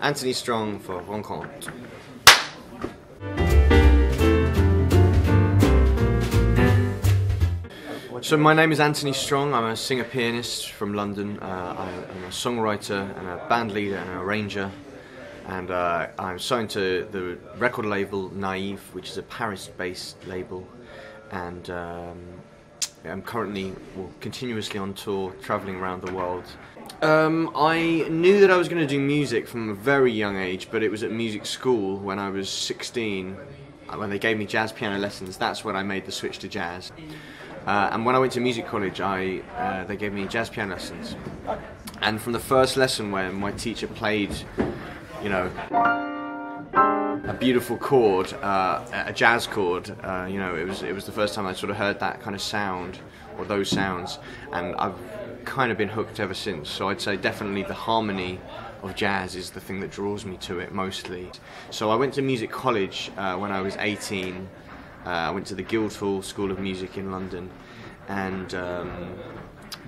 Anthony Strong for Rencontres. So my name is Anthony Strong. I'm a singer-pianist from London. I'm a songwriter and a band leader and an arranger. And I'm signed to the record label Naive, which is a Paris-based label. And I'm currently continuously on tour, traveling around the world. I knew that I was going to do music from a very young age, but it was at music school when I was 16. When they gave me jazz piano lessons, that's when I made the switch to jazz. And when I went to music college, they gave me jazz piano lessons. And from the first lesson where my teacher played, you know, a beautiful chord, a jazz chord, you know, it was the first time I sort of heard that kind of sound, or those sounds, and I've kind of been hooked ever since. So I'd say definitely the harmony of jazz is the thing that draws me to it mostly. So I went to music college when I was 18. I went to the Guildhall School of Music in London, and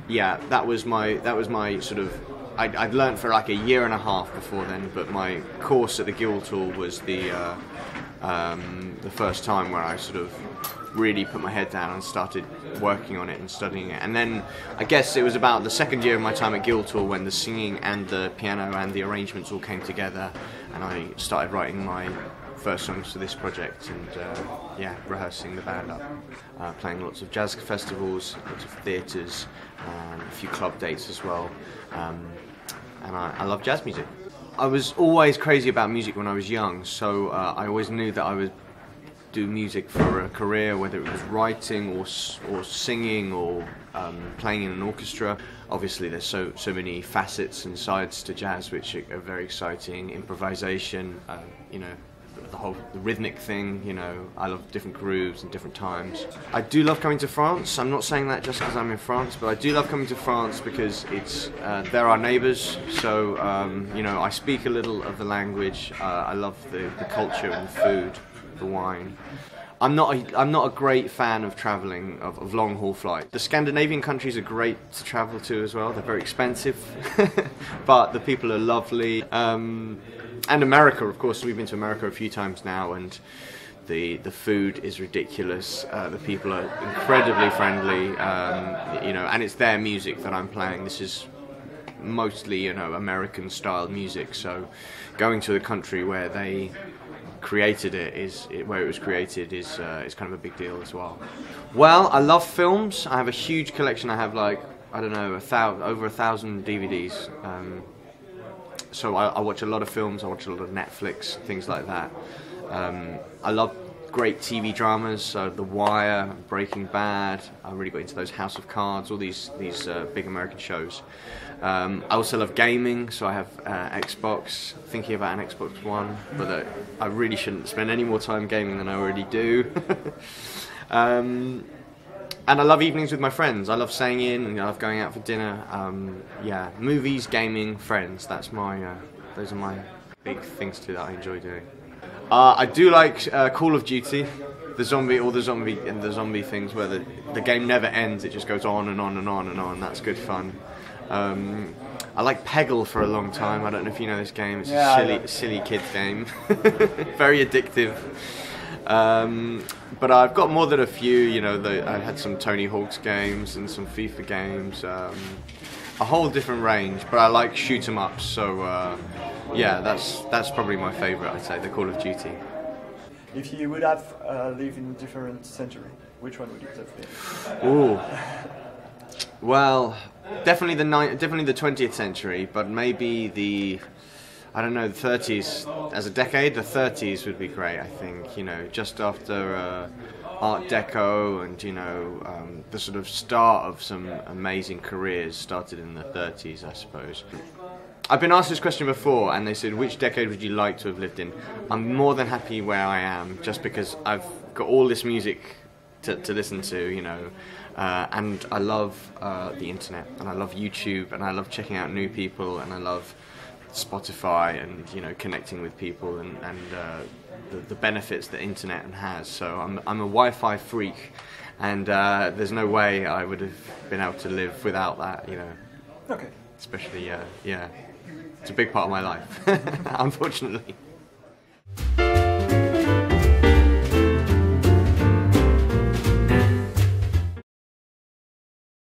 yeah, that was my sort of. I'd learned for like a year and a half before then, but my course at the Guildhall was the first time where I sort of really put my head down and started working on it and studying it. And then I guess it was about the second year of my time at Guildhall when the singing and the piano and the arrangements all came together, and I started writing my first songs for this project, and yeah, rehearsing the band up, playing lots of jazz festivals, lots of theatres, a few club dates as well, and I love jazz music. I was always crazy about music when I was young, so I always knew that I would do music for a career, whether it was writing or singing or playing in an orchestra. Obviously there's so many facets and sides to jazz which are very exciting. Improvisation, you know, the rhythmic thing, you know, I love different grooves and different times. I do love coming to France. I'm not saying that just because I'm in France, but I do love coming to France because they're our neighbours, so you know, I speak a little of the language. I love the culture and the food, the wine. I'm not a great fan of travelling, of long haul flights. The Scandinavian countries are great to travel to as well. They're very expensive, but the people are lovely. And America, of course, we've been to America a few times now, and the food is ridiculous. The people are incredibly friendly, you know, and it's their music that I'm playing. This is mostly, you know, American-style music. So, going to the country where they created it where it was created is kind of a big deal as well. Well, I love films. I have a huge collection. I have like, I don't know, over 1,000 DVDs. So I watch a lot of films, I watch a lot of Netflix, things like that. I love great TV dramas, so The Wire, Breaking Bad. I really got into those, House of Cards, all these big American shows. I also love gaming, so I have Xbox, thinking about an Xbox One, but I really shouldn't spend any more time gaming than I already do. And I love evenings with my friends. I love staying in, and I love going out for dinner. Yeah, movies, gaming, friends. Those are my big things that I enjoy doing. I do like Call of Duty, the zombie things where the game never ends. It just goes on and on and on and on. That's good fun. I like Peggle for a long time. I don't know if you know this game. It's a silly kid game, very addictive. But I've got more than a few, you know, I had some Tony Hawk's games and some FIFA games, a whole different range, but I like shoot 'em ups, so yeah, that's probably my favourite, I'd say, the Call of Duty. If you would have lived in a different century, which one would it have been? Ooh. Well, definitely the 20th century, but maybe I don't know, the 30s, as a decade, the 30s would be great, I think, you know, just after Art Deco and, you know, the sort of start of some amazing careers started in the 30s, I suppose. I've been asked this question before, and they said, which decade would you like to have lived in? I'm more than happy where I am, just because I've got all this music to listen to, you know, and I love the internet, and I love YouTube, and I love checking out new people, and I love Spotify and, you know, connecting with people and the benefits that internet has. So I'm a Wi-Fi freak, and there's no way I would have been able to live without that, you know. Okay. Especially, yeah. It's a big part of my life, unfortunately.